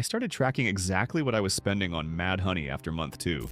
I started tracking exactly what I was spending on Mad Honey after month 2,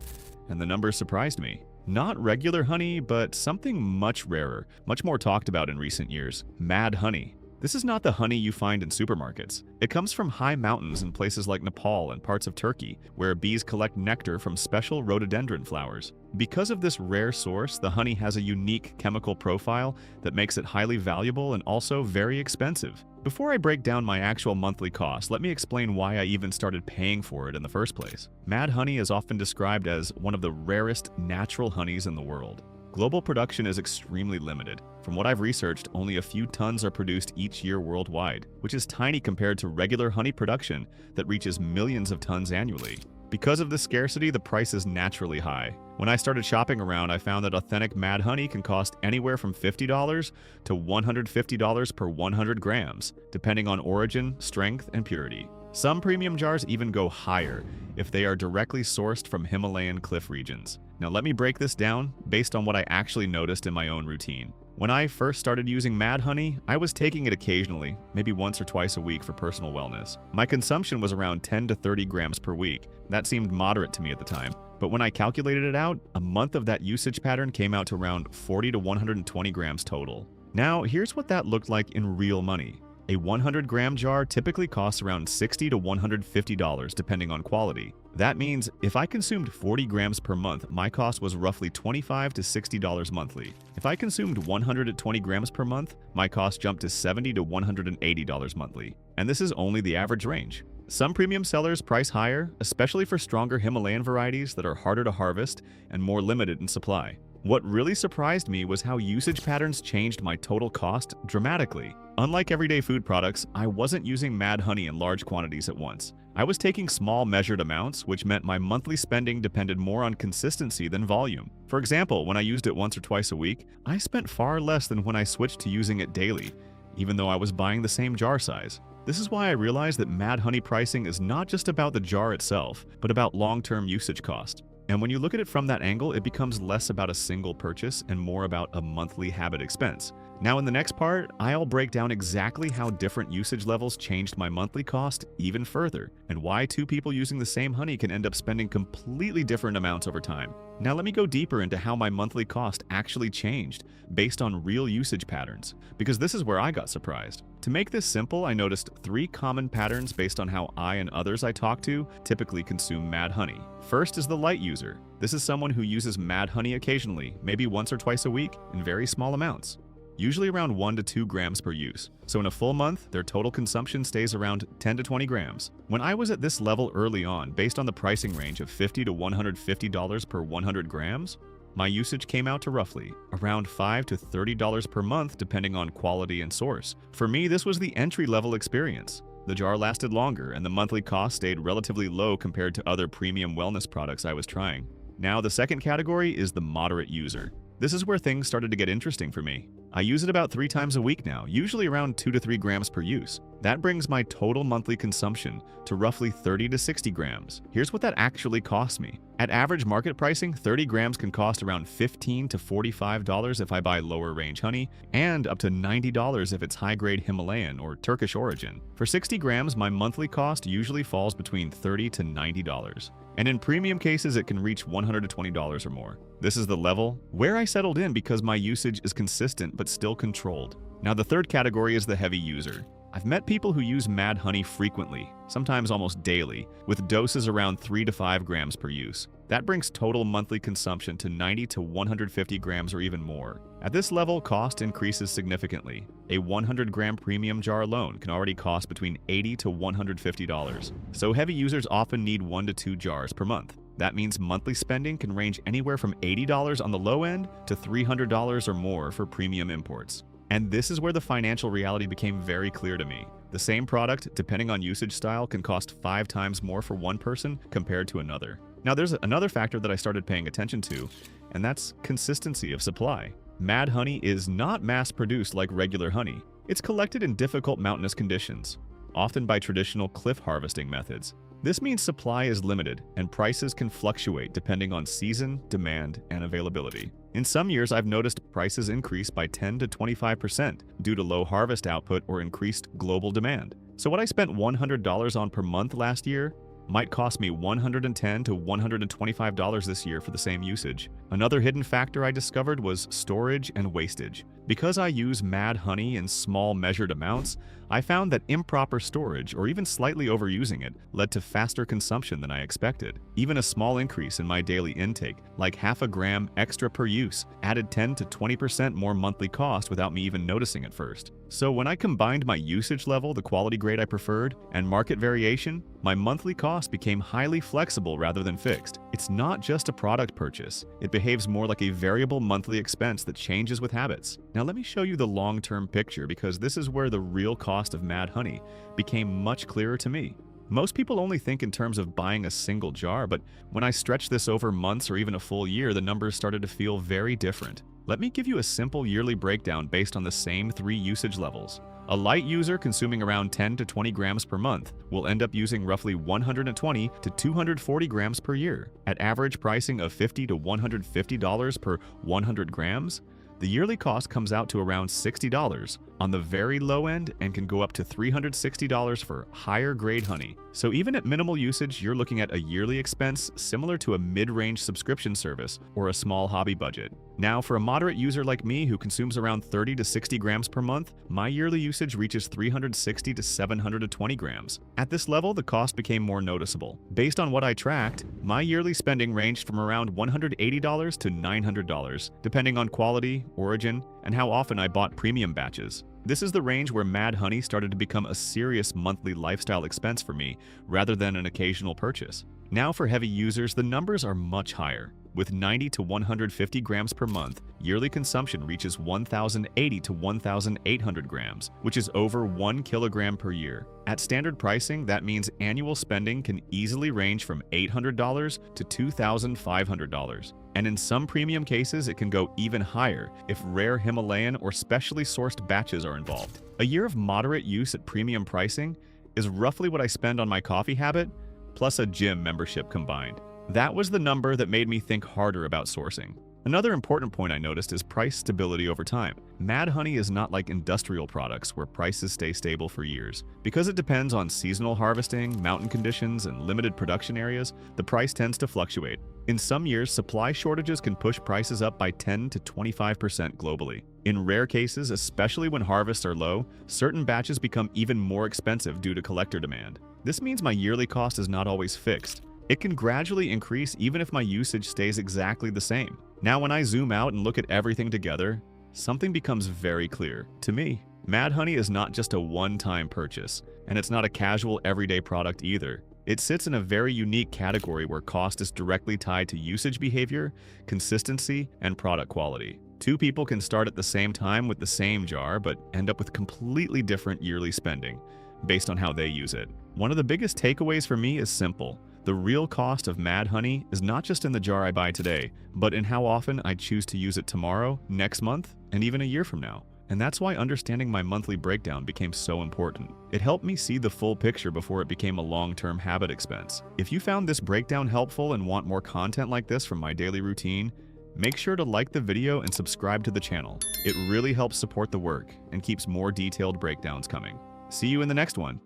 and the numbers surprised me. Not regular honey, but something much rarer, much more talked about in recent years: Mad Honey. This is not the honey you find in supermarkets. It comes from high mountains in places like Nepal and parts of Turkey, where bees collect nectar from special rhododendron flowers. Because of this rare source, the honey has a unique chemical profile that makes it highly valuable and also very expensive. Before I break down my actual monthly cost, let me explain why I even started paying for it in the first place. Mad Honey is often described as one of the rarest natural honeys in the world. Global production is extremely limited. From what I've researched, only a few tons are produced each year worldwide, which is tiny compared to regular honey production that reaches millions of tons annually. Because of this scarcity, the price is naturally high. When I started shopping around, I found that authentic Mad Honey can cost anywhere from $50 to $150 per 100 grams, depending on origin, strength, and purity. Some premium jars even go higher if they are directly sourced from Himalayan cliff regions. Now let me break this down based on what I actually noticed in my own routine. When I first started using Mad Honey, I was taking it occasionally, maybe once or twice a week for personal wellness. My consumption was around 10 to 30 grams per week. That seemed moderate to me at the time. But when I calculated it out, a month of that usage pattern came out to around 40 to 120 grams total. Now, here's what that looked like in real money. A 100-gram jar typically costs around $60 to $150 depending on quality. That means if I consumed 40 grams per month, my cost was roughly $25 to $60 monthly. If I consumed 120 grams per month, my cost jumped to $70 to $180 monthly. And this is only the average range. Some premium sellers price higher, especially for stronger Himalayan varieties that are harder to harvest and more limited in supply. What really surprised me was how usage patterns changed my total cost dramatically. Unlike everyday food products, I wasn't using Mad Honey in large quantities at once. I was taking small measured amounts, which meant my monthly spending depended more on consistency than volume. For example, when I used it once or twice a week, I spent far less than when I switched to using it daily, even though I was buying the same jar size. This is why I realized that Mad Honey pricing is not just about the jar itself, but about long-term usage cost. And when you look at it from that angle, it becomes less about a single purchase and more about a monthly habit expense. Now in the next part, I'll break down exactly how different usage levels changed my monthly cost even further, and why two people using the same honey can end up spending completely different amounts over time. Now let me go deeper into how my monthly cost actually changed based on real usage patterns, because this is where I got surprised. To make this simple, I noticed 3 common patterns based on how I and others I talk to typically consume Mad Honey. First is the light user. This is someone who uses Mad Honey occasionally, maybe once or twice a week, in very small amounts, usually around 1 to 2 grams per use. So in a full month, their total consumption stays around 10 to 20 grams. When I was at this level early on, based on the pricing range of $50 to $150 per 100 grams, my usage came out to roughly around $5 to $30 per month depending on quality and source. For me, this was the entry-level experience. The jar lasted longer, and the monthly cost stayed relatively low compared to other premium wellness products I was trying. Now, the second category is the moderate user. This is where things started to get interesting for me. I use it about 3 times a week now, usually around 2 to 3 grams per use. That brings my total monthly consumption to roughly 30 to 60 grams. Here's what that actually costs me. At average market pricing, 30 grams can cost around $15 to $45 if I buy lower range honey, and up to $90 if it's high-grade Himalayan or Turkish origin. For 60 grams, my monthly cost usually falls between $30 to $90. And in premium cases, it can reach $120 or more. This is the level where I settled in because my usage is consistent but still controlled. Now the third category is the heavy user. I've met people who use Mad Honey frequently, sometimes almost daily, with doses around 3 to 5 grams per use. That brings total monthly consumption to 90 to 150 grams or even more. At this level, cost increases significantly. A 100-gram premium jar alone can already cost between $80 to $150. So heavy users often need 1 to 2 jars per month. That means monthly spending can range anywhere from $80 on the low end to $300 or more for premium imports. And this is where the financial reality became very clear to me. The same product, depending on usage style, can cost 5 times more for one person compared to another. Now there's another factor that I started paying attention to, and that's consistency of supply. Mad Honey is not mass-produced like regular honey. It's collected in difficult mountainous conditions, often by traditional cliff harvesting methods. This means supply is limited, and prices can fluctuate depending on season, demand, and availability. In some years, I've noticed prices increase by 10 to 25% due to low harvest output or increased global demand. So what I spent $100 on per month last year might cost me $110 to $125 this year for the same usage. Another hidden factor I discovered was storage and wastage. Because I use Mad Honey in small measured amounts, I found that improper storage, or even slightly overusing it, led to faster consumption than I expected. Even a small increase in my daily intake, like half a gram extra per use, added 10 to 20% more monthly cost without me even noticing at first. So when I combined my usage level, the quality grade I preferred, and market variation, my monthly cost became highly flexible rather than fixed. It's not just a product purchase. It behaves more like a variable monthly expense that changes with habits. Now let me show you the long-term picture, because this is where the real cost of Mad Honey became much clearer to me. Most people only think in terms of buying a single jar, but when I stretched this over months or even a full year, the numbers started to feel very different. Let me give you a simple yearly breakdown based on the same 3 usage levels. A light user consuming around 10 to 20 grams per month will end up using roughly 120 to 240 grams per year. At average pricing of $50 to $150 per 100 grams, the yearly cost comes out to around $60 on the very low end and can go up to $360 for higher grade honey. So even at minimal usage, you're looking at a yearly expense similar to a mid-range subscription service or a small hobby budget. Now, for a moderate user like me who consumes around 30 to 60 grams per month, my yearly usage reaches 360 to 720 grams. At this level, the cost became more noticeable. Based on what I tracked, my yearly spending ranged from around $180 to $900, depending on quality, origin, and how often I bought premium batches. This is the range where Mad Honey started to become a serious monthly lifestyle expense for me, rather than an occasional purchase. Now for heavy users, the numbers are much higher. With 90 to 150 grams per month, yearly consumption reaches 1,080 to 1,800 grams, which is over 1 kilogram per year. At standard pricing, that means annual spending can easily range from $800 to $2,500. And in some premium cases, it can go even higher if rare Himalayan or specially sourced batches are involved. A year of moderate use at premium pricing is roughly what I spend on my coffee habit, plus a gym membership combined. That was the number that made me think harder about sourcing. Another important point I noticed is price stability over time. Mad Honey is not like industrial products where prices stay stable for years. Because it depends on seasonal harvesting, mountain conditions, and limited production areas, the price tends to fluctuate. In some years, supply shortages can push prices up by 10 to 25% globally. In rare cases, especially when harvests are low, certain batches become even more expensive due to collector demand. This means my yearly cost is not always fixed. It can gradually increase even if my usage stays exactly the same. Now, when I zoom out and look at everything together, something becomes very clear to me. Mad Honey is not just a one-time purchase, and it's not a casual everyday product either. It sits in a very unique category where cost is directly tied to usage behavior, consistency, and product quality. Two people can start at the same time with the same jar, but end up with completely different yearly spending based on how they use it. One of the biggest takeaways for me is simple. The real cost of Mad Honey is not just in the jar I buy today, but in how often I choose to use it tomorrow, next month, and even a year from now. And that's why understanding my monthly breakdown became so important. It helped me see the full picture before it became a long-term habit expense. If you found this breakdown helpful and want more content like this from my daily routine, make sure to like the video and subscribe to the channel. It really helps support the work and keeps more detailed breakdowns coming. See you in the next one.